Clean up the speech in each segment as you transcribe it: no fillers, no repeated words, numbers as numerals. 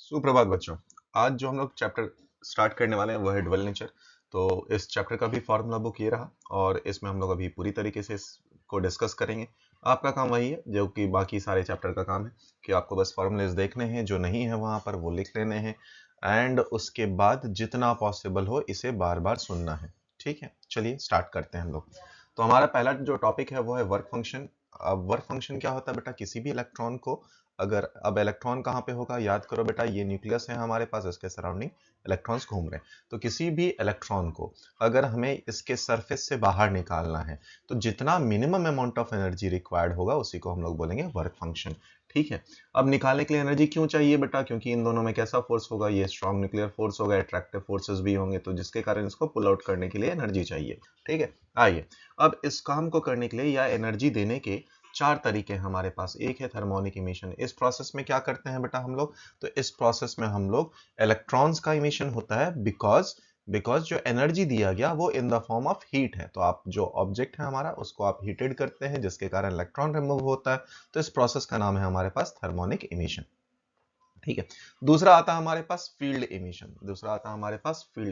सुप्रभात बच्चों। आज जो हम लोग चैप्टर स्टार्ट करने वाले हैं वो है डुअल नेचर। तो इस चैप्टर का भी फॉर्मूला बुक ये रहा और इसमें हम लोग अभी पूरी तरीके से इसको डिस्कस करेंगे। आपका काम वही है जो कि बाकी सारे चैप्टर का काम है कि आपको बस फॉर्मूलेस देखने हैं, जो नहीं है वहाँ पर वो लिख लेने हैं एंड उसके बाद जितना पॉसिबल हो इसे बार बार सुनना है। ठीक है, चलिए स्टार्ट करते हैं हम लोग। तो हमारा पहला जो टॉपिक है वो है वर्क फंक्शन। अब वर्क फंक्शन क्या होता है बेटा, किसी भी इलेक्ट्रॉन को अगर अब इलेक्ट्रॉन कहाँ पे होगा, याद करो बेटा, ये न्यूक्लियस है हमारे पास, इसके सराउंडिंग इलेक्ट्रॉन्स घूम रहे हैं। तो किसी भी इलेक्ट्रॉन को अगर हमें इसके सरफेस से बाहर निकालना है तो जितना minimum amount of energy required होगा उसी को हम लोग बोलेंगे वर्क फंक्शन। ठीक है, अब निकालने के लिए एनर्जी क्यों चाहिए बेटा, क्योंकि इन दोनों में कैसा फोर्स होगा, ये स्ट्रॉन्ग न्यूक्लियर फोर्स होगा, अट्रैक्टिव फोर्सेस भी होंगे, तो जिसके कारण इसको पुल आउट करने के लिए एनर्जी चाहिए। ठीक है, आइए अब इस काम को करने के लिए या एनर्जी देने के चार तरीके हमारे पास। एक है थर्मोनिक इमिशन। इस प्रोसेस में क्या करते हैं बेटा हम लोग, तो इस प्रोसेस में हम लोग इलेक्ट्रॉन्स का इमिशन होता है बिकॉज जो एनर्जी दिया गया वो इन द फॉर्म ऑफ हीट है। तो आप जो ऑब्जेक्ट है हमारा उसको आप हीटेड करते हैं जिसके कारण इलेक्ट्रॉन रिमूव होता है। तो इस प्रोसेस का नाम है हमारे पास थर्मोनिक इमिशन। ठीक है, दूसरा आता है हमारे पास फील्ड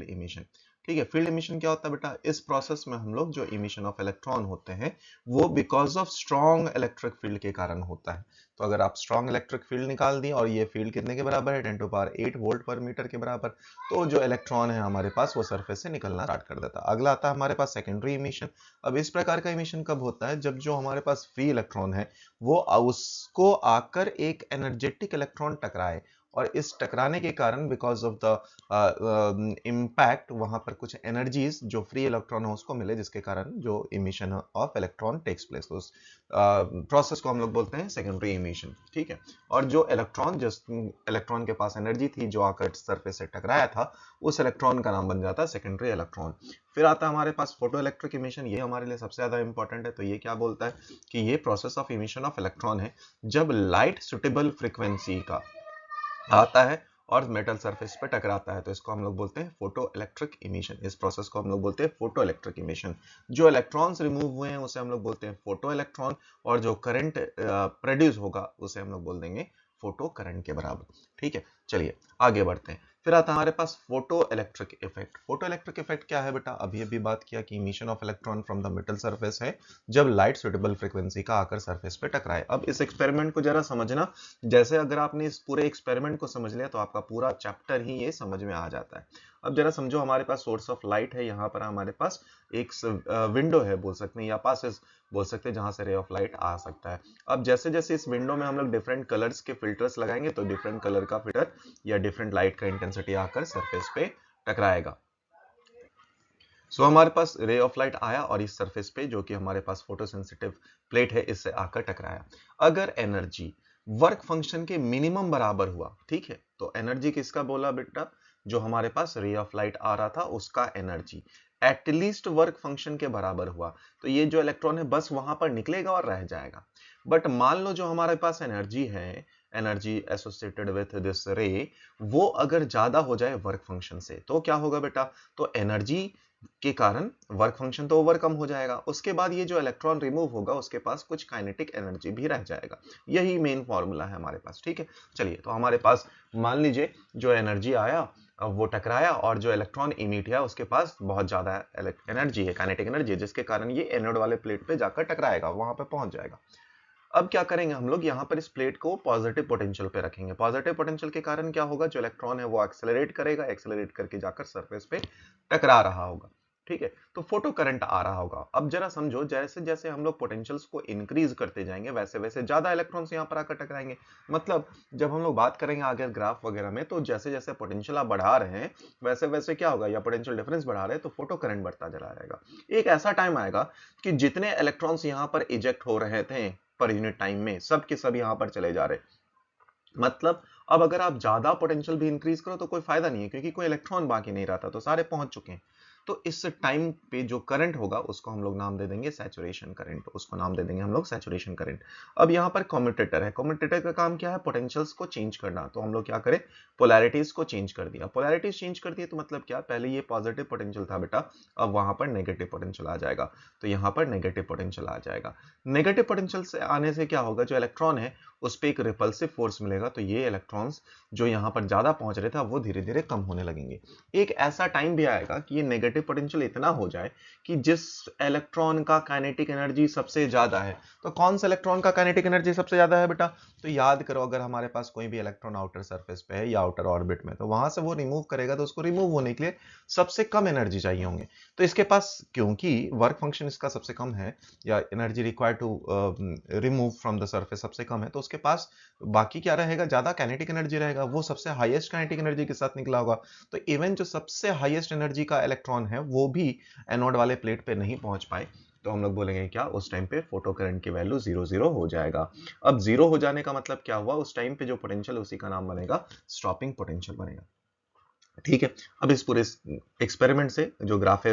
इमिशन। ठीक है, फील्ड इमिशन क्या होता है बेटा, इस प्रोसेस में हम लोग जो इमिशन ऑफ इलेक्ट्रॉन होते हैं वो because of strong electric field के कारण होता है। तो अगर आप स्ट्रॉन्ग इलेक्ट्रिक फील्ड निकाल दिए और ये फील्ड कितने के बराबर है, 10⁸ वोल्ट पर मीटर के बराबर, तो जो इलेक्ट्रॉन है हमारे पास वो सरफेस से निकलना स्टार्ट कर देता है। अगला आता है हमारे पास सेकेंडरी इमिशन। अब इस प्रकार का इमिशन कब होता है, जब जो हमारे पास फ्री इलेक्ट्रॉन है वो उसको आकर एक एनर्जेटिक इलेक्ट्रॉन टकराए और इस टकराने के कारण बिकॉज ऑफ द इम्पैक्ट वहां पर कुछ एनर्जीज जो फ्री इलेक्ट्रॉन है उसको मिले, जिसके कारण जो emission of electron takes place. तो उस प्रोसेस को हम लोग बोलते हैं सेकेंडरी इमिशन। ठीक है, और जो जिस इलेक्ट्रॉन के पास एनर्जी थी जो आकर सरफेस से टकराया था, उस इलेक्ट्रॉन का नाम बन जाता है सेकेंडरी इलेक्ट्रॉन। फिर आता है हमारे पास फोटो इलेक्ट्रिक इमिशन। ये हमारे लिए सबसे ज्यादा इंपॉर्टेंट है। तो ये क्या बोलता है कि ये process of emission of electron है जब लाइट सुटेबल फ्रीक्वेंसी का आता है और मेटल सरफेस पे टकराता है, तो इसको हम लोग बोलते हैं फोटो इलेक्ट्रिक इमिशन। इस प्रोसेस को हम लोग बोलते हैं फोटो इलेक्ट्रिक इमिशन। जो इलेक्ट्रॉन्स रिमूव हुए हैं उसे हम लोग बोलते हैं फोटो इलेक्ट्रॉन, और जो करंट प्रोड्यूस होगा उसे हम लोग बोल देंगे फोटो करंट के बराबर। ठीक है, चलिए आगे बढ़ते हैं। फिर आता है हमारे पास photoelectric effect. Photoelectric effect क्या है बेटा, अभी अभी बात किया कि emission of electron from the metal surface है जब लाइट सुटेबल फ्रीक्वेंसी का आकर सरफेस पे टकराए। अब इस एक्सपेरिमेंट को जरा समझना, जैसे अगर आपने इस पूरे एक्सपेरिमेंट को समझ लिया तो आपका पूरा चैप्टर ही ये समझ में आ जाता है। अब जरा समझो, हमारे पास सोर्स ऑफ लाइट है, यहाँ पर हमारे पास एक विंडो है बोल सकते हैं, या पासेज बोल सकते हैं, जहां से रे ऑफ लाइट आ सकता है। अब जैसे जैसे इस विंडो में हम लोग डिफरेंट कलर्स के फिल्टर्स लगाएंगे तो डिफरेंट कलर का फिल्टर या डिफरेंट लाइट का इंटेंसिटी आकर सरफेस पे टकराएगा। सो हमारे पास रे ऑफ लाइट आया और इस सरफेस पे जो कि हमारे पास फोटोसेंसिटिव प्लेट है इससे आकर टकराया। अगर एनर्जी वर्क फंक्शन के मिनिमम बराबर हुआ, ठीक है, तो एनर्जी किसका बोला बेटा, जो हमारे पास रे ऑफ लाइट आ रहा था उसका एनर्जी एटलीस्ट वर्क फंक्शन के बराबर हुआ, तो ये जो इलेक्ट्रॉन है बस वहां पर निकलेगा और रह जाएगा। बट मान लो जो हमारे पास एनर्जी है, एनर्जी एसोसिएटेड विथ दिस रे, वो अगर ज्यादा हो जाए वर्क फंक्शन से, तो क्या होगा बेटा, तो एनर्जी के कारण वर्क फंक्शन तो ओवरकम हो जाएगा, उसके बाद ये जो इलेक्ट्रॉन रिमूव होगा उसके पास कुछ काइनेटिक एनर्जी भी रह जाएगा। यही मेन फॉर्मूला है हमारे पास। ठीक है, चलिए तो हमारे पास मान लीजिए जो एनर्जी आया वो टकराया और जो इलेक्ट्रॉन इमिट है उसके पास बहुत ज्यादा एनर्जी है, काइनेटिक एनर्जी है, जिसके कारण ये एनोड वाले प्लेट पे जाकर टकराएगा, वहां पे पहुंच जाएगा। अब क्या करेंगे हम लोग, यहाँ पर इस प्लेट को पॉजिटिव पोटेंशियल पे रखेंगे। पॉजिटिव पोटेंशियल के कारण क्या होगा, जो इलेक्ट्रॉन है वो एक्सेलरेट करेगा, एक्सेलरेट करके जाकर सरफेस पे टकरा रहा होगा। ठीक है, तो फोटो करंट आ रहा होगा। अब जरा समझो, जैसे जैसे हम लोग पोटेंशियल्स को इंक्रीज करते जाएंगे वैसे वैसे ज्यादा इलेक्ट्रॉन्स यहाँ पर आकर टकराएंगे। मतलब जब हम लोग बात करेंगे आगे ग्राफ वगैरह में, तो जैसे जैसे पोटेंशियल आप बढ़ा रहे हैं वैसे वैसे क्या होगा, या पोटेंशियल डिफरेंस बढ़ा रहे हैं तो फोटो करंट बढ़ता चला जाएगा। एक ऐसा टाइम आएगा कि जितने इलेक्ट्रॉन्स यहाँ पर इजेक्ट हो रहे थे पर यूनिट टाइम में, सब के सब यहां पर चले जा रहे। मतलब अब अगर आप ज्यादा पोटेंशियल भी इंक्रीज करो तो कोई फायदा नहीं है, क्योंकि कोई इलेक्ट्रॉन बाकी नहीं रहता, तो सारे पहुंच चुके हैं। तो इस टाइम पे जो करंट होगा उसको हम लोग नाम दे देंगे सैचुरेशन करंट, उसको नाम दे देंगे हम लोग सैचुरेशन करंट। अब यहाँ पर कम्यूटेटर है, कम्यूटेटर का काम क्या है, पोटेंशियल्स को चेंज करना। तो हम लोग क्या करें, पोलैरिटीज को चेंज कर दिया। पोलैरिटीज चेंज कर दिया तो मतलब क्या, पहले ये पॉजिटिव पोटेंशियल था बेटा, अब वहां पर नेगेटिव पोटेंशियल आ जाएगा, तो यहाँ पर नेगेटिव पोटेंशियल आ जाएगा। नेगेटिव पोटेंशियल से आने से क्या होगा, जो इलेक्ट्रॉन है उस पर एक रिपल्सिव फोर्स मिलेगा, तो ये इलेक्ट्रॉन्स जो यहाँ पर ज्यादा पहुंच रहे थे वो धीरे धीरे कम होने लगेंगे। एक ऐसा टाइम भी आएगा कि ये नेगेटिव पोटेंशियल इतना हो जाए कि जिस इलेक्ट्रॉन का काइनेटिक एनर्जी सबसे ज्यादा है, तो कौन सा इलेक्ट्रॉन का काइनेटिक एनर्जी सबसे ज्यादा है बेटा? तो याद करो, अगर हमारे पास कोई भी इलेक्ट्रॉन आउटर सरफेस पे है या आउटर ऑर्बिट में, तो वहां से वो रिमूव करेगा, तो उसको रिमूव होने के लिए सबसे कम एनर्जी चाहिए होंगे। तो इसके पास, क्योंकि वर्क फंक्शन इसका सबसे कम है या energy required to remove from the surface सबसे कम है, तो उसके पास बाकी क्या रहेगा? ज्यादा काइनेटिक एनर्जी रहेगा, वो सबसे हाईएस्ट काइनेटिक एनर्जी के साथ निकला होगा। तो इवन जो सबसे हाईएस्ट एनर्जी का इलेक्ट्रॉन है वो भी एनोड वाले प्लेट पे नहीं पहुंच पाए, तो हम लोग बोलेंगे क्या? उस टाइम पे फोटो करंट की वैल्यू 0 हो जाएगा। अब 0 हो जाने का मतलब क्या हुआ? उस टाइम पे जो पोटेंशियल, उसी का नाम बनेगा स्टॉपिंग पोटेंशियल बनेगा। ठीक है, अब इस पूरे एक्सपेरिमेंट से जो ग्राफ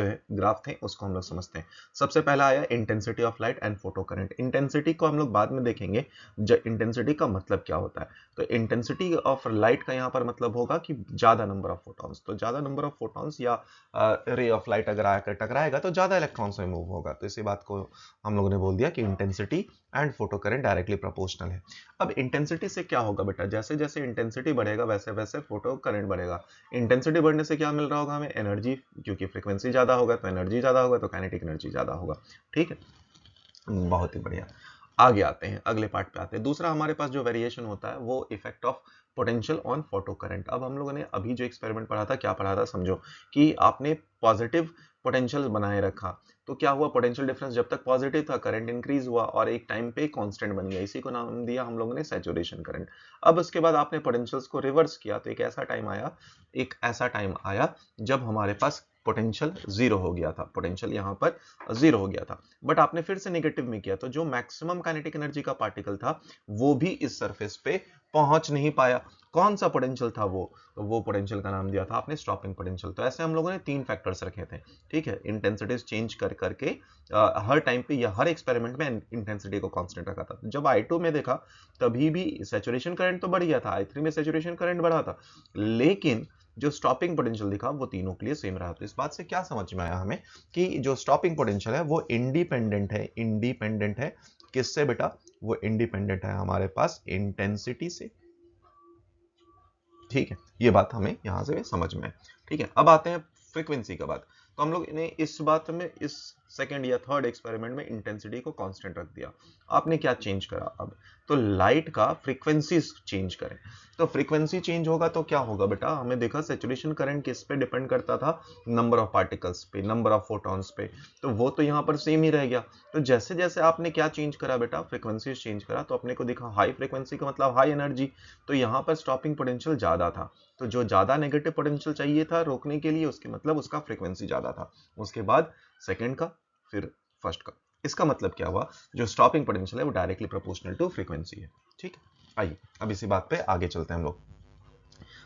थे उसको हम लोग समझते हैं। सबसे पहला आया intensity of light and photo current. Intensity को हम लोग बाद में देखेंगे, इंटेंसिटी का मतलब क्या होता है। तो इंटेंसिटी ऑफ लाइट का यहाँ पर मतलब होगा कि ज्यादा नंबर ऑफ फोटॉन्स, तो ज्यादा नंबर ऑफ फोटॉन्स या रे ऑफ लाइट अगर आकर टकराएगा तो ज्यादा इलेक्ट्रॉन्स रिमूव होगा। तो इसी बात को हम लोगों ने बोल दिया कि intensity and photo current directly proportional है। अब इंटेंसिटी से क्या होगा बेटा? जैसे जैसे इंटेंसिटी बढ़ेगा वैसे वैसे फोटो करंट बढ़ेगा। इंटेंसिटी बढ़ने से क्या मिल रहा होगा हमें? एनर्जी, क्योंकि फ्रीक्वेंसी ज्यादा होगा तो एनर्जी ज्यादा होगा, तो काइनेटिक एनर्जी ज्यादा होगा। ठीक है, बहुत ही बढ़िया। आगे आते हैं, अगले पार्ट पे आते हैं। दूसरा हमारे पास जो वेरिएशन होता है वो effect of potential on photo current. अब हम लोगों ने अभी जो एक्सपेरिमेंट पढ़ा था, क्या पढ़ा था समझो, कि आपने पॉजिटिव पोटेंशियल बनाए रखा, तो क्या हुआ? पोटेंशियल डिफरेंस जब तक पॉजिटिव था, करंट इंक्रीज हुआ और एक टाइम पे कांस्टेंट बन गया, इसी को नाम दिया हम लोगों ने सैचुरेशन करंट। अब उसके बाद आपने पोटेंशियल्स को रिवर्स किया, तो एक ऐसा टाइम आया जब हमारे पास पोटेंशियल जीरो हो गया था, पोटेंशियल यहाँ पर जीरो हो गया था, बट आपने फिर से नेगेटिव में किया, तो जो मैक्सिमम काइनेटिक एनर्जी का पार्टिकल था वो भी इस सरफेस पे पहुंच नहीं पाया। कौन सा पोटेंशियल था वो? तो वो पोटेंशियल का नाम दिया था आपने स्टॉपिंग पोटेंशियल। तो ऐसे हम लोगों ने 3 फैक्टर्स रखे थे। ठीक है, इंटेंसिटीज चेंज कर करके हर टाइम पे या हर एक्सपेरिमेंट में इंटेंसिटी को कांस्टेंट रखा था। जब I2 में देखा तभी भी सैचुरेशन करंट तो बढ़ गया था, I3 में सैचुरेशन करंट बढ़ा था, लेकिन जो स्टॉपिंग पोटेंशियल दिखा वो तीनों के लिए सेम रहा। तो इस बात से क्या समझ में आया हमें कि जो स्टॉपिंग पोटेंशियल है वो इंडिपेंडेंट है। इंडिपेंडेंट है किससे बेटा? वो इंडिपेंडेंट है हमारे पास इंटेंसिटी से। ठीक है, ये बात हमें यहां से समझ में है। ठीक है, अब आते हैं फ्रीक्वेंसी का बात। तो हम लोग ने इस बात में, इस सेकंड या थर्ड एक्सपेरिमेंट में इंटेंसिटी को कांस्टेंट रख दिया। आपने क्या चेंज करा अब? तो लाइट का फ्रीक्वेंसी चेंज करें। तो फ्रीक्वेंसी चेंज होगा तो क्या होगा बेटा? हमें देखा सैचुरेशन करंट किस पे डिपेंड करता था? नंबर ऑफ पार्टिकल्स पे, नंबर ऑफ फोटॉन्स पे, तो वो तो यहाँ पर सेम ही रह गया। तो जैसे जैसे आपने क्या चेंज करा बेटा? फ्रीक्वेंसी चेंज करा, तो अपने को दिखा हाई फ्रीक्वेंसी का मतलब हाई एनर्जी, तो यहाँ पर स्टॉपिंग पोटेंशियल ज्यादा था। तो जो ज्यादा नेगेटिव पोटेंशियल चाहिए था रोकने के लिए, उसके मतलब उसका फ्रीक्वेंसी ज्यादा था। उसके बाद सेकंड का, फिर फर्स्ट का। इसका मतलब क्या हुआ? जो स्टॉपिंग पोटेंशियल है वो डायरेक्टली प्रोपोर्शनल टू फ्रीक्वेंसी है। ठीक है, आइए अब इसी बात पे आगे चलते हैं हम लोग।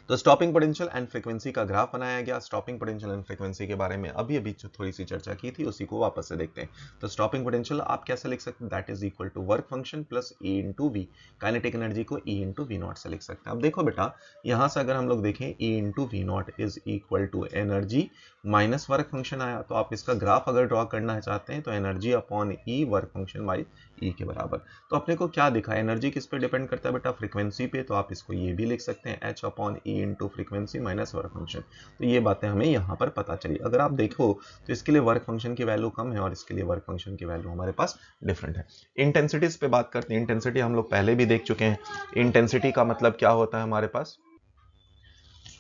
तो स्टॉपिंग पोटेंशियल एंड फ्रीक्वेंसी का ग्राफ बनाया गया। स्टॉपिंग पोटेंशियल एंड फ्रीक्वेंसी के बारे में अभी अभी थोड़ी सी चर्चा की थी, उसी को वापस से देखते हैं। तो स्टॉपिंग पोटेंशियल आप कैसे लिख सकते हैं? That is equal to work function plus E into V. Kinetic energy को E इंटू वी नॉट से लिख सकते हैं। अब देखो बेटा, यहां से अगर हम लोग देखें E into V naught is equal to energy minus work function आया, तो आप इसका ग्राफ अगर ड्रॉ करना चाहते हैं तो energy upon E work function by E के बराबर। तो अपने को क्या दिखा? एनर्जी किस पे डिपेंड करता है बेटा? फ्रीक्वेंसी पे। तो आप इसको ये भी लिख सकते हैं H upon E into frequency minus work function. तो ये बातें हमें यहाँ पर पता चली। अगर आप देखो तो इसके लिए वर्क फंक्शन की वैल्यू कम है और इसके लिए वर्क फंक्शन की वैल्यू हमारे पास डिफरेंट है। इंटेंसिटीज पे बात करते हैं। इंटेंसिटी हम लोग पहले भी देख चुके हैं। इंटेंसिटी का मतलब क्या होता है हमारे पास?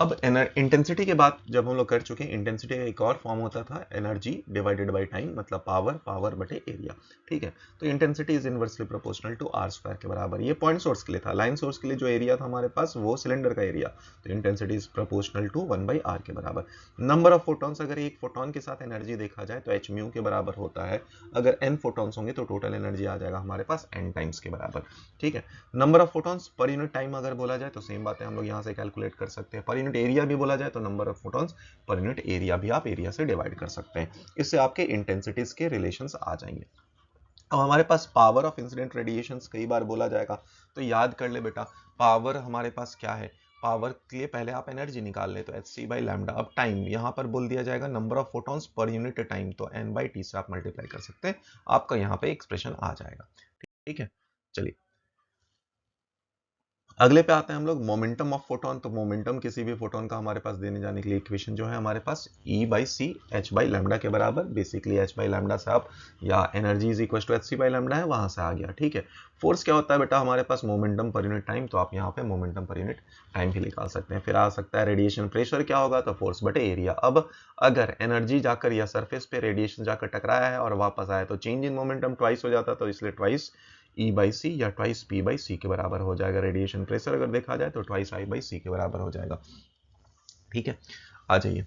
अब इंटेंसिटी के बात जब हम लोग कर चुके हैं, इंटेंसिटी का एक और फॉर्म होता था एनर्जी डिवाइडेड बाय टाइम, मतलब पावर बटे एरिया। ठीक है, तो intensity is inversely proportional to R square के बराबर। ये पॉइंट सोर्स के लिए था। लाइन सोर्स के लिए जो एरिया था हमारे पास वो सिलेंडर का एरिया, तो intensity is proportional to 1/r के बराबर। नंबर ऑफ फोटॉन्स, अगर एक फोटोन के साथ एनर्जी देखा जाए तो h म्यू के बराबर होता है। अगर n फोटॉन्स होंगे तो टोटल एनर्जी आ जाएगा हमारे पास n टाइम्स के बराबर। ठीक है, number of photons per unit time अगर बोला जाए तो सेम बात है, हम लोग यहाँ से कैलकुलेट कर सकते हैं। पर यूनिट एरिया भी बोला जाए तो number of photons per unit area भी आप एरिया से डिवाइड कर सकते हैं। इससे आपके इंटेंसिटीज के रिलेशंस आ जाएंगे। अब हमारे पास पावर ऑफ इंसिडेंट रेडिएशंस कई बार बोला जाएगा, तो याद कर ले बेटा, पावर हमारे पास क्या है? पावर के लिए पहले आप एनर्जी निकाल ले, तो hc बाई लैम्डा। अब टाइम यहाँ पर बोल दिया जाएगा number of photons per unit time, तो n बाई टी से आप मल्टीप्लाई कर सकते हैं, आपका यहाँ पे एक्सप्रेशन आ जाएगा। ठीक है, चलिए अगले पे आते हैं हम लोग मोमेंटम ऑफ फोटोन। तो मोमेंटम किसी भी फोटोन का हमारे पास देने जाने के लिए इक्वेशन जो है हमारे पास E by C H by lambda के बराबर, बेसिकली एच बाई लैम्डा से आप या energy is equal to H C by lambda है, वहां से आ गया। ठीक है, फोर्स क्या होता है बेटा हमारे पास मोमेंटम पर यूनिट टाइम, तो आप यहाँ पे मोमेंटम पर यूनिट टाइम भी निकाल सकते हैं। फिर आ सकता है रेडिएशन प्रेशर क्या होगा, तो फोर्स बटे एरिया। अब अगर एनर्जी जाकर या सरफेस पे रेडिएशन जाकर टकराया है और वापस आया तो चेंज इन मोमेंटम ट्वाइस हो जाता है, तो इसलिए ट्वाइस E बाई सी या ट्वाइस P बाई सी के बराबर हो जाएगा। रेडिएशन प्रेशर अगर देखा जाए तो ट्वाइस I बाई सी के बराबर हो जाएगा। ठीक है, आ जाइए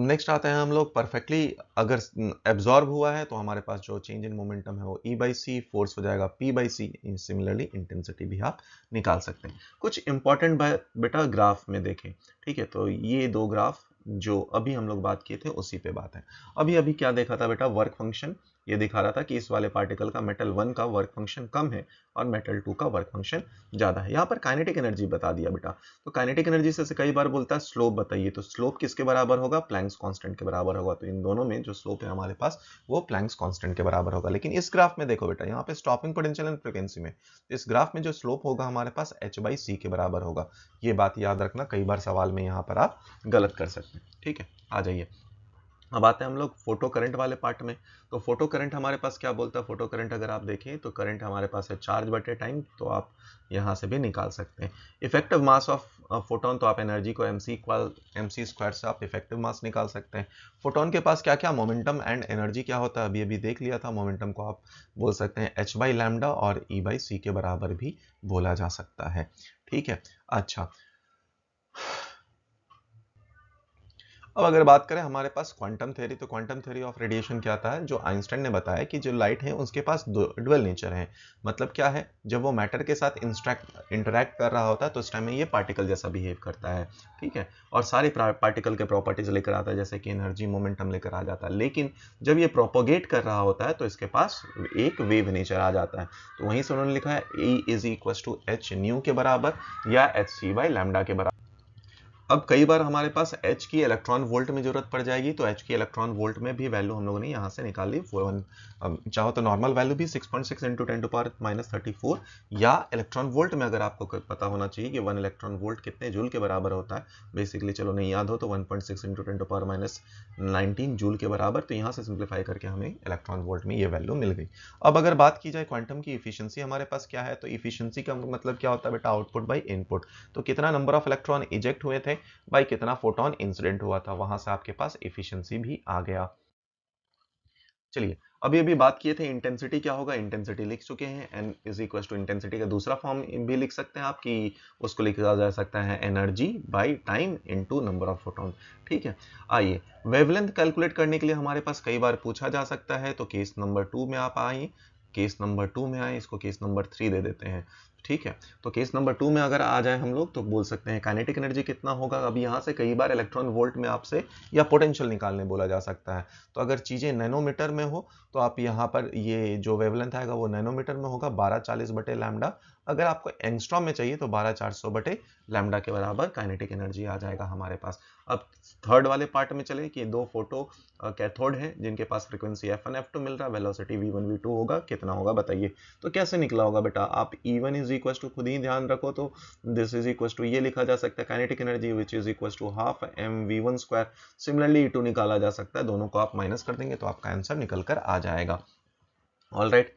नेक्स्ट आते हैं हम लोग परफेक्टली अगर एब्जॉर्ब हुआ है तो हमारे पास जो चेंज इन मोमेंटम है वो E बाई सी, फोर्स हो जाएगा P by C. Similarly intensity भी आप निकाल सकते हैं। कुछ इंपॉर्टेंट बेटा ग्राफ में देखें। ठीक है, तो ये दो ग्राफ जो अभी हम लोग बात किए थे उसी पे बात है। अभी अभी क्या देखा था बेटा, वर्क फंक्शन ये दिखा रहा था कि इस वाले पार्टिकल का मेटल 1 का वर्क फंक्शन कम है और मेटल 2 का वर्क फंक्शन ज्यादा है। यहाँ पर काइनेटिक एनर्जी बता दिया बेटा। तो काइनेटिक एनर्जी से कई बार बोलता है स्लोप बताइए, तो स्लोप किसके बराबर होगा, प्लैंक्स कांस्टेंट के बराबर होगा। तो इन दोनों में जो स्लोप है हमारे पास वो प्लैंक्स कांस्टेंट के बराबर होगा। लेकिन इस ग्राफ में देखो बेटा, यहाँ पे स्टॉपिंग पोटेंशियल एंड फ्रीक्वेंसी में इस ग्राफ में जो स्लोप होगा हमारे पास h बाई सी के बराबर होगा। ये बात याद रखना, कई बार सवाल में यहाँ पर आप गलत कर सकते हैं। ठीक है, आ जाइए अब आते हैं हम लोग फोटो करंट वाले पार्ट में। तो फोटो करंट हमारे पास क्या बोलता है, फोटो करंट अगर आप देखें तो करंट हमारे पास है चार्ज बटे टाइम, तो आप यहां से भी निकाल सकते हैं। इफेक्टिव मास ऑफ फोटोन, तो आप एनर्जी को mc स्क्वायर से आप इफेक्टिव मास निकाल सकते हैं। फोटोन के पास क्या क्या मोमेंटम एंड एनर्जी क्या होता है अभी अभी देख लिया था। मोमेंटम को आप बोल सकते हैं h बाई लैम्डा और E बाई सी के बराबर भी बोला जा सकता है। ठीक है, अच्छा अब अगर बात करें हमारे पास क्वांटम थ्योरी, तो क्वांटम थ्योरी ऑफ रेडिएशन क्या था, जो आइंस्टाइन ने बताया कि जो लाइट है उसके पास दो ड्यूअल नेचर है। मतलब क्या है, जब वो मैटर के साथ इंटरैक्ट कर रहा होता है तो उस टाइम में ये पार्टिकल जैसा बिहेव करता है। ठीक है, और सारे पार्टिकल के प्रॉपर्टीज लेकर आता है, जैसे कि एनर्जी मोमेंटम लेकर आ जाता है। लेकिन जब ये प्रोपोगेट कर रहा होता है तो इसके पास एक वेव नेचर आ जाता है। तो वहीं से उन्होंने लिखा है E is equal to H nu के बराबर या एच सी बाई लैम्डा के बराबर। अब कई बार हमारे पास H की इलेक्ट्रॉन वोल्ट में जरूरत पड़ जाएगी, तो H की इलेक्ट्रॉन वोल्ट में भी वैल्यू हम लोगों ने यहाँ से निकाल ली। चाहो तो नॉर्मल वैल्यू भी 6.6 इंटू 10 टू पावर माइनस 34, या इलेक्ट्रॉन वोल्ट में अगर आपको पता होना चाहिए कि 1 इलेक्ट्रॉन वोल्ट कितने जूल के बराबर होता है। बेसिकली चलो नहीं याद हो तो 1.6 into 10 to power minus 19 joule के बराबर। तो यहाँ से सिंप्लीफाई करके हमें इलेक्ट्रॉन वोल्ट में ये वैल्यू मिल गई। अब अगर बात की जाए क्वांटम की इफिशियंसी हमारे पास क्या है, तो इफिशियंसी का मतलब क्या होता है बेटा, आउटपुट बाई इनपुट। तो कितना नंबर ऑफ इलेक्ट्रॉन इजेक्ट हुए थे बाई कितना फोटोन इंसिडेंट हुआ था, वहां से आपके पास एफिशिएंसी भी आ गया। चलिए अभी अभी बात किए थे इंटेंसिटी क्या होगा, इंटेंसिटी लिख चुके हैं। N is equal to intensity का दूसरा फॉर्म भी लिख सकते हैं आप, कि उसको लिखा जा सकता है energy by time into number of photon. ठीक है, आइए वेवलेंथ कैलकुलेट करने के लिए हमारे पास कई बार पूछा जा सकता है। तो केस नंबर 2 में आप आइए, केस नंबर 2 में आए, इसको केस नंबर 3 दे देते हैं। ठीक है, तो केस नंबर 2 में अगर आ जाए हम लोग तो बोल सकते हैं काइनेटिक एनर्जी कितना होगा। अब यहाँ से कई बार इलेक्ट्रॉन वोल्ट में आपसे या पोटेंशियल निकालने बोला जा सकता है। तो अगर चीजें नैनोमीटर में हो तो आप यहाँ पर ये जो वेवलेंथ आएगा वो नैनोमीटर में होगा, 1240 बटे लैम्डा। अगर आपको एंगस्ट्रॉम में चाहिए तो 12400 बटे लैम्डा के बराबर काइनेटिक एनर्जी आ जाएगा हमारे पास। अब थर्ड वाले पार्ट में चले कि दो फोटो कैथोड हैं जिनके पास फ्रीक्वेंसी F1 F2 मिल रहा है, वेलोसिटी V1 V2 होगा, कितना होगा बताइए। तो कैसे निकला होगा बेटा, आप E1 इज इक्वल टू खुद ही ध्यान रखो, तो दिस इज इक्वल टू ये लिखा जा सकता है kinetic energy which is equal to half mv1 square. Similarly E2 निकाला जा सकता है, दोनों को आप माइनस कर देंगे तो आपका आंसर निकल कर आ जाएगा। ऑलराइट,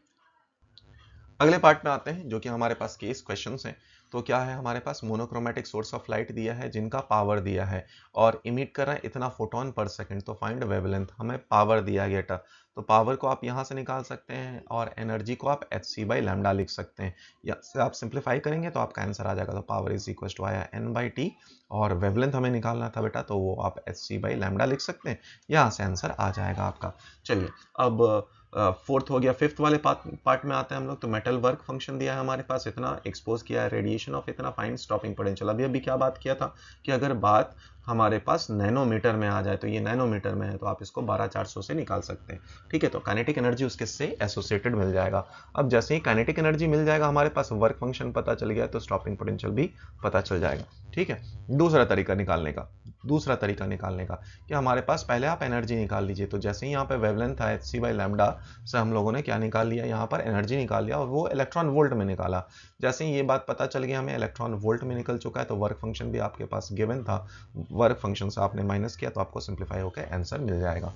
अगले पार्ट में आते हैं जो कि हमारे पास केस क्वेश्चंस हैं। तो क्या है, हमारे पास मोनोक्रोमेटिक सोर्स ऑफ लाइट दिया है जिनका पावर दिया है और इमिट कर रहा है इतना फोटोन पर सेकंड। तो फाइंड वेवलेंथ, हमें पावर दिया गया था। तो पावर को आप यहाँ से निकाल सकते हैं और एनर्जी को आप एच सी बाई लैम्डा लिख सकते हैं, या से आप सिंप्लीफाई करेंगे तो आपका आंसर आ जाएगा। तो पावर इज इक्वल टू आया एन बाई टी, और वेवलेंथ हमें निकालना था बेटा, तो वो आप एच सी बाई लैम्डा लिख सकते हैं, यहाँ से आंसर आ जाएगा आपका। चलिए अब फोर्थ हो गया, फिफ्थ वाले पार्ट में आते हैं हम लोग। तो मेटल वर्क फंक्शन दिया है हमारे पास, इतना एक्सपोज किया है रेडिएशन ऑफ इतना, फाइंड स्टॉपिंग पोटेंशियल। अभी अभी क्या बात किया था कि अगर बात हमारे पास नैनोमीटर में आ जाए, तो ये नैनोमीटर में है तो आप इसको 12400 से निकाल सकते हैं। ठीक है, तो काइनेटिक एनर्जी उसके से एसोसिएटेड मिल जाएगा। अब जैसे ही काइनेटिक एनर्जी मिल जाएगा, हमारे पास वर्क फंक्शन पता चल गया, तो स्टॉपिंग पोटेंशियल भी पता चल जाएगा। ठीक है, दूसरा तरीका निकालने का कि हमारे पास पहले आप एनर्जी निकाल लीजिए। तो जैसे ही यहाँ पे वेवलेंथ था hc/λ से हम लोगों ने क्या निकाल लिया, यहाँ पर एनर्जी निकाल लिया और वो इलेक्ट्रॉन वोल्ट में निकाला। जैसे ही ये बात पता चल गया हमें इलेक्ट्रॉन वोल्ट में निकल चुका है, तो वर्क फंक्शन भी आपके पास गिवन था, वर्क फंक्शन से आपने माइनस किया तो आपको सिंप्लीफाई होकर आंसर मिल जाएगा।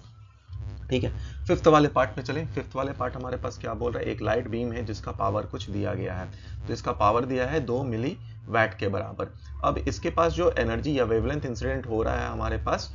ठीक है, फिफ्थ वाले पार्ट में चलें। फिफ्थ वाले पार्ट हमारे पास क्या बोल रहा है, एक लाइट बीम है जिसका पावर कुछ दिया गया है, तो इसका पावर दिया है 2 मिली वैट के बराबर। अब इसके पास जो एनर्जी या वेवलेंथ इंसिडेंट हो रहा है हमारे पास,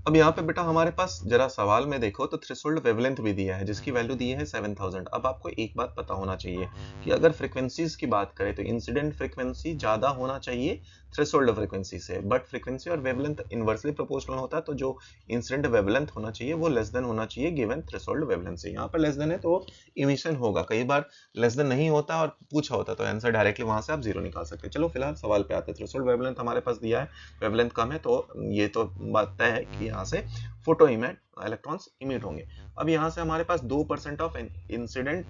अब यहाँ पे बेटा हमारे पास जरा सवाल में देखो तो थ्रेशोल्ड वेवलेंथ भी दिया है जिसकी वैल्यू दी है 7000। अब आपको एक बात पता होना चाहिए कि अगर फ्रीक्वेंसीज की बात करें तो इंसिडेंट फ्रीक्वेंसी ज्यादा होना चाहिए थ्रेशोल्ड फ्रीक्वेंसी से, बट फ्रीक्वेंसी और वेवलेंथ इनवर्सली प्रोपोर्शनल होता है, तो जो इंसिडेंट वेवलेंथ होना चाहिए वो लेस देन होना चाहिए गिवन थ्रेशोल्ड वेवलेंथ से। यहाँ पर लेस देन है तो इमिशन होगा, कई बार लेस देन नहीं होता और पूछा होता तो आंसर डायरेक्टली वहां से आप जीरो निकाल सकते हैं। चलो फिलहाल सवाल पे आते हैं। थ्रेशोल्ड वेवलेंथ हमारे पास दिया है, वेवलेंथ कम है तो ये तो बात तय है कि यहाँ से फोटो इमेट इलेक्ट्रॉन्स इमिट होंगे। अब यहाँ से हमारे पास 2% of incident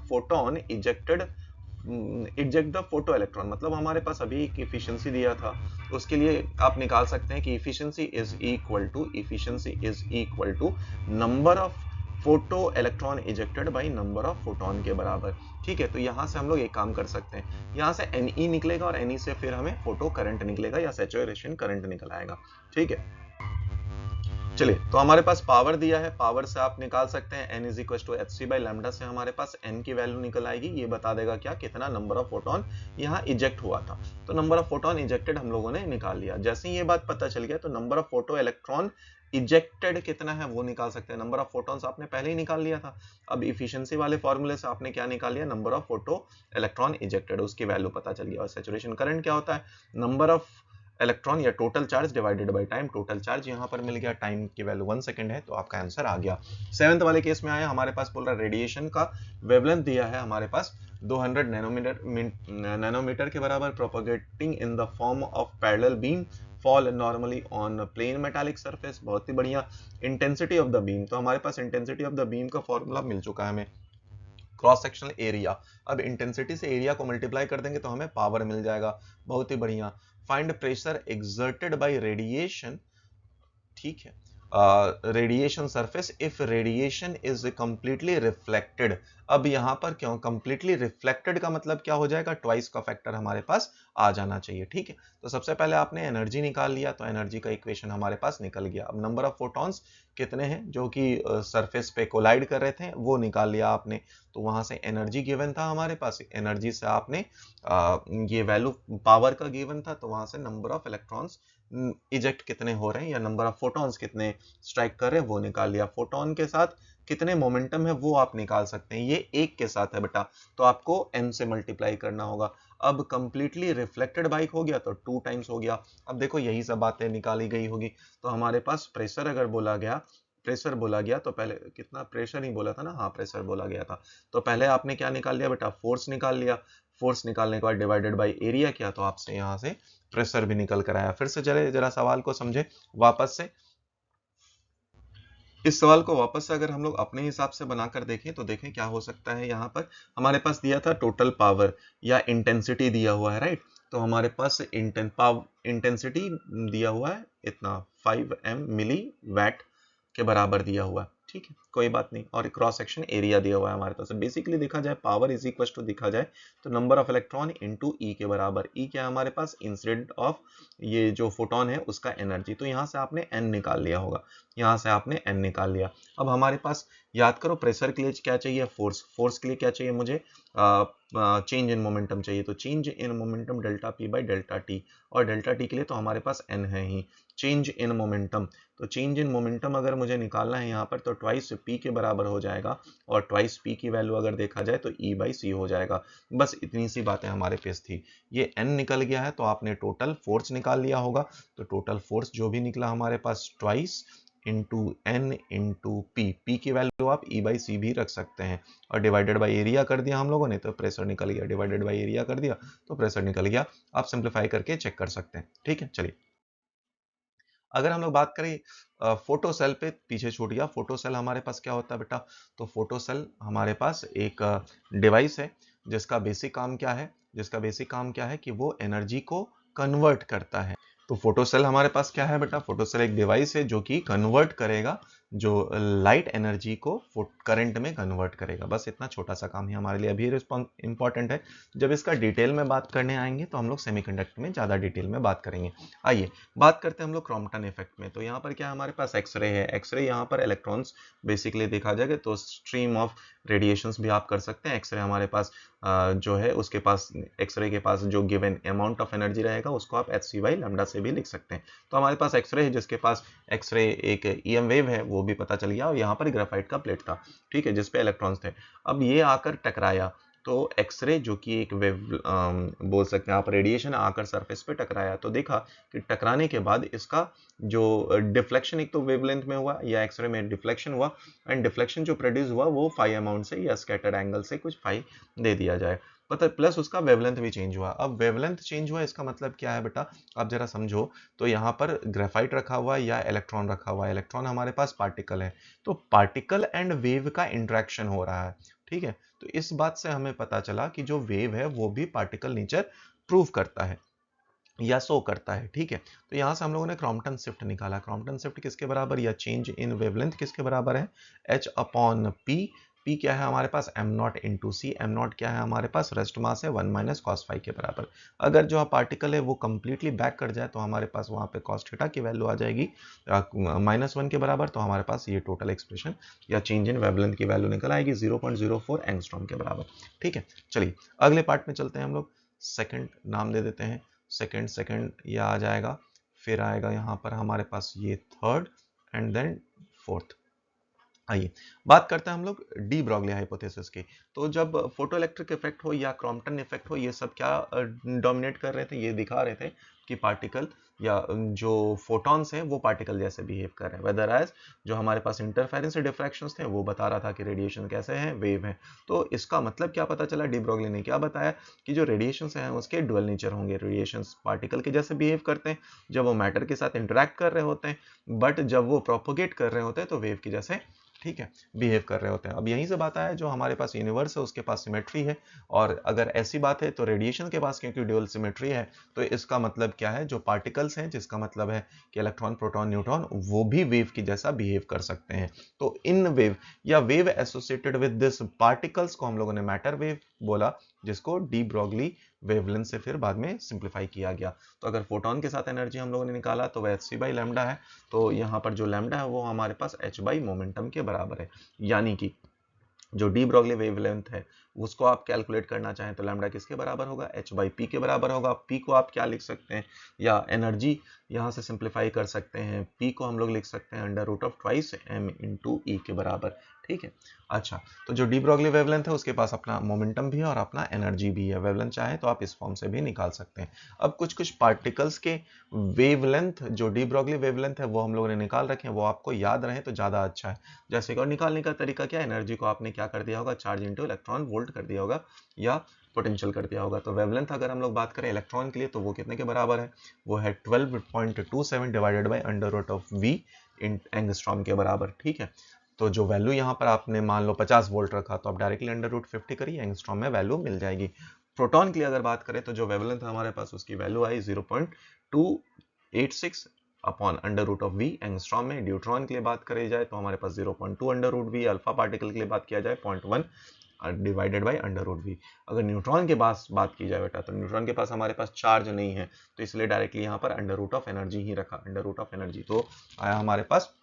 photon eject the photo electron, मतलब हमारे पास अभी एक इफिशियंसी दिया था, उसके लिए आप निकाल सकते हैं कि efficiency is equal to number of photo electron ejected by number of photon के बराबर। ठीक है, तो यहां से हम लोग एक काम कर सकते हैं, यहां से Ne निकलेगा और Ne से फिर हमें फोटो करंट निकलेगा या सैचुरेशन करंट निकल आएगा। ठीक है, चलिए, तो हमारे पास पावर दिया है, पावर से आप निकाल सकते हैं n = hc/λ से हमारे पास n की वैल्यू निकल आएगी। ये बता देगा क्या, कितना नंबर ऑफ फोटोन यहाँ इजेक्ट हुआ था। तो नंबर ऑफ फोटोन इजेक्टेड हम लोगों ने निकाल लिया। जैसे ही ये बात पता चल गया तो number of photo electron ejected कितना है वो निकाल सकते हैं। नंबर ऑफ फोटॉन्स आपने पहले ही निकाल लिया था। अब इफिशियंसी वाले फॉर्मूले से आपने क्या निकाल लिया, number of photo electron ejected, उसकी वैल्यू पता चल गया। और सैचुरेशन करंट क्या होता है, नंबर ऑफ इलेक्ट्रॉन या total charge divided by time. Total charge यहाँ पर मिल गया, टाइम की वैल्यू 1 सेकंड है, तो आपका आंसर आ गया। सेवेंथ वाले केस में आया, हमारे पास बोल रहा है रेडिएशन का वेवलेंथ दिया है हमारे पास 200 नैनोमीटर के बराबर, propagating in the form of parallel beam fall normally on plane metallic surface. बहुत ही बढ़िया। इंटेंसिटी ऑफ द बीम, तो हमारे पास इंटेंसिटी ऑफ द बीम का फॉर्मूला मिल चुका है हमें, क्रॉस सेक्शनल एरिया। अब इंटेंसिटी से एरिया को मल्टीप्लाई कर देंगे तो हमें पावर मिल जाएगा। बहुत ही बढ़िया। Find pressure exerted by radiation, ठीक है, radiation surface if radiation is completely reflected. अब यहां पर क्यों कंप्लीटली रिफ्लेक्टेड का मतलब क्या हो जाएगा, ट्वाइस का फैक्टर हमारे पास आ जाना चाहिए। ठीक है, तो सबसे पहले आपने एनर्जी निकाल लिया, तो एनर्जी का इक्वेशन हमारे पास निकल गया। अब नंबर ऑफ फोटॉन्स कितने हैं जो कि सरफेस पे कोलाइड कर रहे थे वो निकाल लिया आपने, तो वहां से एनर्जी गिवन था हमारे पास, एनर्जी से आपने ये वैल्यू पावर का गिवन था, तो वहां से नंबर ऑफ इलेक्ट्रॉन्स इजेक्ट कितने हो रहे हैं या नंबर ऑफ फोटॉन्स कितने स्ट्राइक कर रहे हैं वो निकाल लिया। फोटॉन के साथ कितने मोमेंटम है वो आप निकाल सकते हैं, ये एक के साथ है बेटा, तो आपको n से मल्टीप्लाई करना होगा। अब कंप्लीटली रिफ्लेक्टेड बाइक हो गया तो 2 टाइम्स हो गया। अब देखो यही सब बातें निकाली गई होगी, तो हमारे पास प्रेशर अगर बोला गया, प्रेशर बोला गया तो पहले कितना, प्रेशर ही बोला था ना, हाँ प्रेशर बोला गया था, तो पहले आपने क्या निकाल लिया बेटा, फोर्स निकाल लिया। फोर्स निकालने के बाद डिवाइडेड बाय एरिया किया, तो आपसे यहाँ से प्रेशर भी निकल कर आया। फिर से चले जरा सवाल को समझे वापस से। इस सवाल को वापस से अगर हम लोग अपने हिसाब से बनाकर देखें तो देखें क्या हो सकता है। यहाँ पर हमारे पास दिया था टोटल पावर या इंटेंसिटी दिया हुआ है, राइट, तो हमारे पास इंटेंसिटी दिया हुआ है इतना 5m मिली वैट के बराबर दिया हुआ है। ठीक है, कोई बात नहीं। और क्रॉस सेक्शन एरिया दिया हुआ है हमारे पास। बेसिकली देखा जाए पावर इज इक्वल टू देखा जाए तो नंबर ऑफ इलेक्ट्रॉन इनटू ई के बराबर। ई क्या है हमारे पास, इंसिडेंट ऑफ ये जो फोटोन है उसका एनर्जी, तो यहाँ से आपने एन निकाल लिया होगा, यहाँ से आपने एन निकाल लिया। अब हमारे पास याद करो प्रेशर के लिए क्या चाहिए, फोर्स, फोर्स के लिए क्या चाहिए मुझे, चेंज इन मोमेंटम चाहिए, तो change in momentum delta P by delta T, और डेल्टा टी के लिए तो हमारे पास एन है ही। चेंज इन मोमेंटम, तो चेंज इन मोमेंटम अगर मुझे निकालना है यहाँ पर तो ट्वाइस पी के बराबर हो जाएगा, और ट्वाइस पी की वैल्यू अगर देखा जाए तो ई बाई सी हो जाएगा। बस इतनी सी बातें हमारे पास थी। ये एन निकल गया है तो आपने टोटल फोर्स निकाल लिया होगा, तो टोटल फोर्स जो भी निकला हमारे पास twice into N into P, P की वैल्यू आप ई बाई सी भी रख सकते हैं, और डिवाइडेड बाई एरिया कर दिया हम लोगों ने तो प्रेशर निकल गया, डिवाइडेड बाई एरिया कर दिया तो प्रेशर निकल गया। आप सिंप्लीफाई करके चेक कर सकते हैं। ठीक है, चलिए अगर हम लोग बात करें फोटो सेल पे, पीछे छूट गया, फोटो सेल हमारे पास क्या होता है बेटा, तो फोटो सेल हमारे पास एक डिवाइस है जिसका बेसिक काम क्या है, जिसका बेसिक काम क्या है कि वो एनर्जी को कन्वर्ट करता है। तो फोटो सेल हमारे पास क्या है बेटा, फोटो सेल एक डिवाइस है जो कि कन्वर्ट करेगा, जो लाइट एनर्जी को करंट में कन्वर्ट करेगा। बस इतना छोटा सा काम ही हमारे लिए अभी इंपॉर्टेंट है। जब इसका डिटेल में बात करने आएंगे तो हम लोग सेमीकंडक्टर में ज्यादा डिटेल में बात करेंगे। आइए बात करते हैं हम लोग क्रॉम्पटन इफेक्ट में। तो यहाँ पर क्या है, हमारे पास एक्सरे है, एक्सरे यहाँ पर इलेक्ट्रॉन्स बेसिकली देखा जाएगा तो स्ट्रीम ऑफ रेडिएशंस भी आप कर सकते हैं। एक्सरे हमारे पास जो है उसके पास, एक्सरे के पास जो गिवन अमाउंट ऑफ एनर्जी रहेगा उसको आप एच सी बाई लैम्डा से भी लिख सकते हैं। तो हमारे पास एक्सरे है जिसके पास एक्सरे एक ईएम वेव है वो भी पता चल गया, और यहाँ पर ग्रेफाइट का प्लेट था, ठीक है, जिसपे इलेक्ट्रॉन्स थे। अब ये आकर टकराया तो एक्सरे जो कि एक वेव बोल सकते हैं आप, रेडिएशन आकर सरफेस पे टकराया तो देखा कि टकराने के बाद इसका जो डिफ्लेक्शन एक तो वेवलेंथ में हुआ या एक्सरे में डिफ्लेक्शन हुआ, एंड डिफ्लेक्शन जो प्रोड्यूस हुआ वो फाई अमाउंट से या स्कैटर्ड एंगल से कुछ फाई दे दिया जाए, पता, प्लस उसका वेवलेंथ भी चेंज हुआ। अब वेवलेंथ चेंज हुआ इसका मतलब क्या है बेटा, आप जरा समझो। तो यहाँ पर ग्रेफाइट रखा हुआ है या इलेक्ट्रॉन रखा हुआ है, इलेक्ट्रॉन हमारे पास पार्टिकल है, तो पार्टिकल एंड वेव का इंटरेक्शन हो रहा है, ठीक है। तो इस बात से हमें पता चला कि जो वेव है वो भी पार्टिकल नेचर प्रूव करता है या शो करता है, ठीक है। तो यहां से हम लोगों ने क्रॉम्पटन शिफ्ट निकाला, क्रॉम्पटन शिफ्ट किसके बराबर या चेंज इन वेवलेंथ किसके बराबर है, एच अपॉन पी। पी क्या है हमारे पास, M not into C, M not क्या है हमारे पास, रेस्ट मास है 1 माइनस कॉस फाई के बराबर। अगर जो पार्टिकल है वो कंप्लीटली बैक कर जाए तो हमारे पास वहां पे कॉस थीटा की वैल्यू आ जाएगी -1 के बराबर, तो हमारे पास ये टोटल एक्सप्रेशन या चेंज इन वेवलेंथ की वैल्यू निकल आएगी 0.04 एंगस्ट्रॉम के बराबर, ठीक है। चलिए अगले पार्ट में चलते हैं हम लोग, सेकंड नाम दे देते हैं, सेकंड सेकंड ये आ जाएगा, फिर आएगा यहाँ पर हमारे पास ये थर्ड, एंड देन फोर्थ। आइए बात करते हैं हम लोग डी ब्रॉगली हाइपोथेसिस की। तो जब फोटो इलेक्ट्रिक इफेक्ट हो या क्रॉम्पटन इफेक्ट हो, ये सब क्या डोमिनेट कर रहे थे, ये दिखा रहे थे कि पार्टिकल या जो फोटॉन्स हैं वो पार्टिकल जैसे बिहेव कर रहे हैं, वेदर एज जो हमारे पास इंटरफेरेंस डिफ्रैक्शंस थे वो बता रहा था कि रेडिएशन कैसे हैं, वेव है। तो इसका मतलब क्या पता चला, डी ब्रॉगली ने क्या बताया कि जो रेडिएशन हैं उसके डुअल नेचर होंगे, रेडिएशन पार्टिकल के जैसे बिहेव करते हैं जब वो मैटर के साथ इंटरेक्ट कर रहे होते हैं, बट जब वो प्रोपोगेट कर रहे होते हैं तो वेव की जैसे, ठीक है, बिहेव कर रहे होते हैं। अब यहीं से बात आया जो हमारे पास यूनिवर्स है उसके पास सिमेट्री है, और अगर ऐसी बात है तो रेडिएशन के पास क्योंकि ड्यूअल सिमेट्री है, तो इसका मतलब क्या है, जो पार्टिकल्स हैं जिसका मतलब है कि इलेक्ट्रॉन प्रोटॉन न्यूट्रॉन वो भी वेव की जैसा बिहेव कर सकते हैं। तो इन वेव या wave associated with this particles को हम लोगों ने मैटर वेव बोला, जिसको डी ब्रॉगली वेवलेंथ से फिर बाद में सिंप्लीफाई किया गया। तो अगर फोटोन के साथ एनर्जी हम लोगों ने निकाला तो वह एच सी बाई लैम्डा है, तो यहाँ पर जो लैम्डा है वो हमारे पास एच बाई मोमेंटम के बराबर है, यानी कि जो डी ब्रॉगली वेवलेंथ है उसको आप कैलकुलेट करना चाहें तो लैम्डा किसके बराबर होगा, एच बाई पी के बराबर होगा। पी को आप क्या लिख सकते हैं, या एनर्जी यहाँ से सिंप्लीफाई कर सकते हैं, पी को हम लोग लिख सकते हैं under root of twice M into E के बराबर, ठीक है। अच्छा, तो जो डी ब्रॉगली वेवलेंथ है उसके पास अपना मोमेंटम भी है और अपना एनर्जी भी है, वेवलेंथ चाहे तो आप इस फॉर्म से भी निकाल सकते हैं। अब कुछ कुछ पार्टिकल्स के वेवलेंथ, जो डी ब्रॉगली वेवलेंथ है वो हम लोगों ने निकाल रखे हैं, वो आपको याद रहे तो ज्यादा अच्छा है। जैसे कि और निकालने का तरीका क्या है, एनर्जी को आपने क्या कर दिया होगा, चार्ज इंटू इलेक्ट्रॉन वोल्ट कर दिया होगा या पोटेंशियल कर दिया होगा। तो वेवलेंथ अगर हम लोग बात करें इलेक्ट्रॉन के लिए तो वो कितने के बराबर है, वो है 12.27 divided by under root of V in angstrom के बराबर, ठीक है। तो जो वैल्यू यहाँ पर आपने मान लो 50 वोल्ट रखा तो आप डायरेक्टली अंडर रूट 50 करिए, एंगस्ट्रॉम में वैल्यू मिल जाएगी। प्रोटॉन के लिए अगर बात करें तो जो वेवलेंथ हमारे पास उसकी वैल्यू आई 0.286 upon under root of V angstrom में। न्यूट्रॉन के लिए बात करी जाए तो हमारे पास 0.2 under root V, alpha particle के लिए बात किया जाए 0.1 divided by under root V. अगर न्यूट्रॉन के पास बात की जाए बेटा तो न्यूट्रॉन के पास हमारे पास चार्ज नहीं है, तो इसलिए डायरेक्टली यहाँ पर अंडर रूट ऑफ एनर्जी ही रखा, अंडर रूट ऑफ एनर्जी, तो आया हमारे पास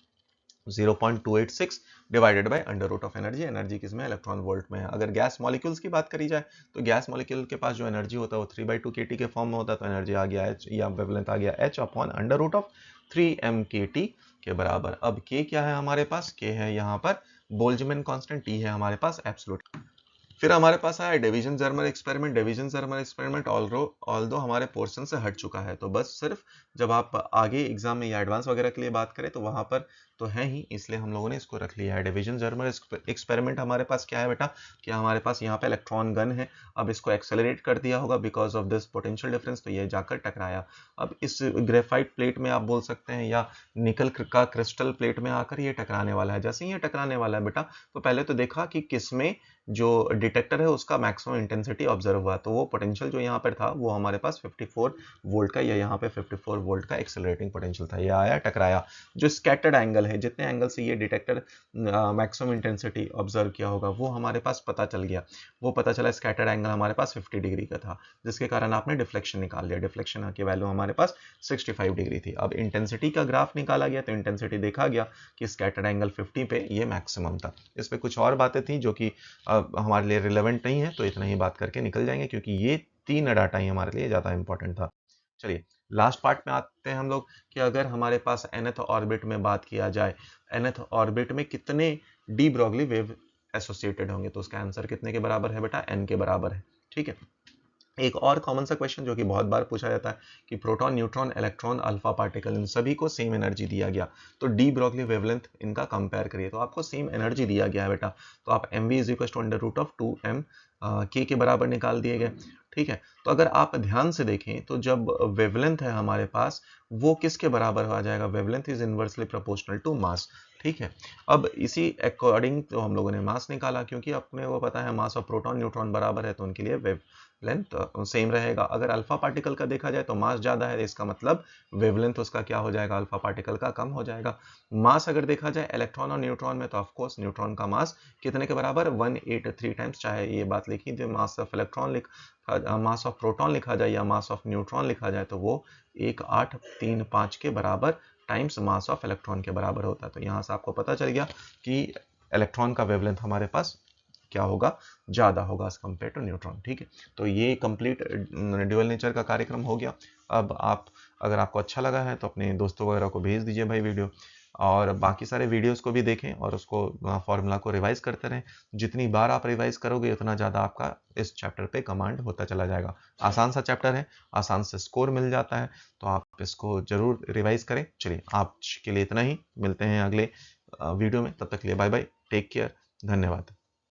0.286 divided by under root of energy. Energy किसमें, इलेक्ट्रॉन वोल्ट में है। अगर गैस मॉलिक्यूल्स की बात करी जाए तो गैस मॉलिक्यूल के पास जो एनर्जी होता है वो 3/2 kT के फॉर्म में होता है, तो एनर्जी आ गया h या वेवलेंथ आ गया h upon under root of 3m kT के बराबर। अब k क्या है हमारे पास, k है यहाँ पर बोल्ट्जमैन कांस्टेंट, t है हमारे पास एब्सोल्यूट। फिर हमारे पास आया division Germer experiment. Division Germer experiment although हमारे पोर्शन से हट चुका है, तो बस सिर्फ जब आप आगे एग्जाम में या एडवांस वगैरह के लिए बात करें तो वहां पर तो है ही, इसलिए हम लोगों ने इसको रख लिया है। डिवीजन जर्मर एक्सपेरिमेंट हमारे पास क्या है बेटा, कि हमारे पास यहाँ पे इलेक्ट्रॉन गन है, अब इसको एक्सेलरेट कर दिया होगा because of this potential difference, तो ये जाकर टकराया। अब इस ग्रेफाइट प्लेट में आप बोल सकते हैं या निकल का क्रिस्टल प्लेट में आकर ये टकराने वाला है। जैसे ही ये टकराने वाला है बेटा, तो पहले तो देखा कि किसमें जो डिटेक्टर है उसका मैक्सिमम इंटेंसिटी ऑब्जर्व हुआ, तो वो पोटेंशियल जो यहाँ पर था वो हमारे पास 54 वोल्ट का, या यहाँ पे 54 वोल्ट का एक्सेलरेटिंग पोटेंशियल था। ये आया टकराया, जो स्कैटर्ड एंगल है, जितने एंगल से ये डिटेक्टर मैक्सिमम इंटेंसिटी ऑब्जर्व किया होगा वो हमारे पास पता चल गया। वो पता चला स्कैटर्ड एंगल हमारे पास 50 डिग्री का था, जिसके कारण आपने डिफ्लेक्शन निकाल लिया। डिफ्लेक्शन की वैल्यू हमारे पास 65 डिग्री थी। अब इंटेंसिटी का ग्राफ निकाला गया, तो इंटेंसिटी देखा गया कि स्कैटर्ड एंगल 50 पे ये मैक्सिमम था। इस पे कुछ और बातें थी जो कि हमारे लिए रिलेवेंट नहीं है, तो इतना ही बात करके निकल जाएंगे, क्योंकि ये तीन डाटा ही हमारे लिए ज्यादा इंपॉर्टेंट था। चलिए लास्ट पार्ट में आते हैं हम लोग, कि अगर हमारे पास nth ऑर्बिट में बात किया जाए, nth ऑर्बिट में कितने डी ब्रोगली वेव एसोसिएटेड होंगे, तो उसका आंसर कितने के बराबर है बेटा, n के बराबर है। ठीक है। एक और कॉमन सा क्वेश्चन जो कि बहुत बार पूछा जाता है कि proton, neutron, electron, alpha particle, इन सभी को सेम एनर्जी दिया गया, तो डी ब्रोगली वेवलेंथ इनका कंपेयर करिए। तो आपको सेम एनर्जी दिया गया है बेटा, तो आप mv = √2m k के बराबर निकाल दिए गए। ठीक है। तो अगर आप ध्यान से देखें तो जब वेवलेंथ है हमारे पास, वो किसके बराबर आ जाएगा, wavelength is inversely proportional to mass. ठीक है। अब इसी अकॉर्डिंग तो हम लोगों ने मास निकाला, क्योंकि अपने वो पता है मास ऑफ प्रोटॉन न्यूट्रॉन बराबर है, तो उनके लिए वेव लेंथ सेम रहेगा। अगर अल्फा पार्टिकल का देखा जाए तो मास ज्यादा है, इसका मतलब वेवलेंथ उसका क्या हो जाएगा, अल्फा पार्टिकल का कम हो जाएगा। मास अगर देखा जाए इलेक्ट्रॉन और न्यूट्रॉन में, तो ऑफकोर्स न्यूट्रॉन का मास कितने के बराबर, 183 टाइम्स, चाहे ये बात लिखी जो mass of electron mass of proton लिखा जाए या मास ऑफ न्यूट्रॉन लिखा जाए, तो वो 1835 के बराबर टाइम्स मास ऑफ इलेक्ट्रॉन के बराबर होता है। तो यहाँ से आपको पता चल गया कि इलेक्ट्रॉन का वेवलेंथ हमारे पास क्या होगा, ज्यादा होगा एज कम्पेयर टू न्यूट्रॉन। ठीक है। तो ये कंप्लीट ड्यूअल नेचर का कार्यक्रम हो गया। अब आप, अगर आपको अच्छा लगा है तो अपने दोस्तों वगैरह को भेज दीजिए भाई वीडियो, और बाकी सारे वीडियोस को भी देखें और उसको फॉर्मूला को रिवाइज करते रहें। जितनी बार आप रिवाइज करोगे उतना ज़्यादा आपका इस चैप्टर पे कमांड होता चला जाएगा। आसान सा चैप्टर है, आसान से स्कोर मिल जाता है, तो आप इसको जरूर रिवाइज करें। चलिए आज के लिए इतना ही, मिलते हैं अगले वीडियो में, तब तक के लिए बाय बाय, टेक केयर, धन्यवाद।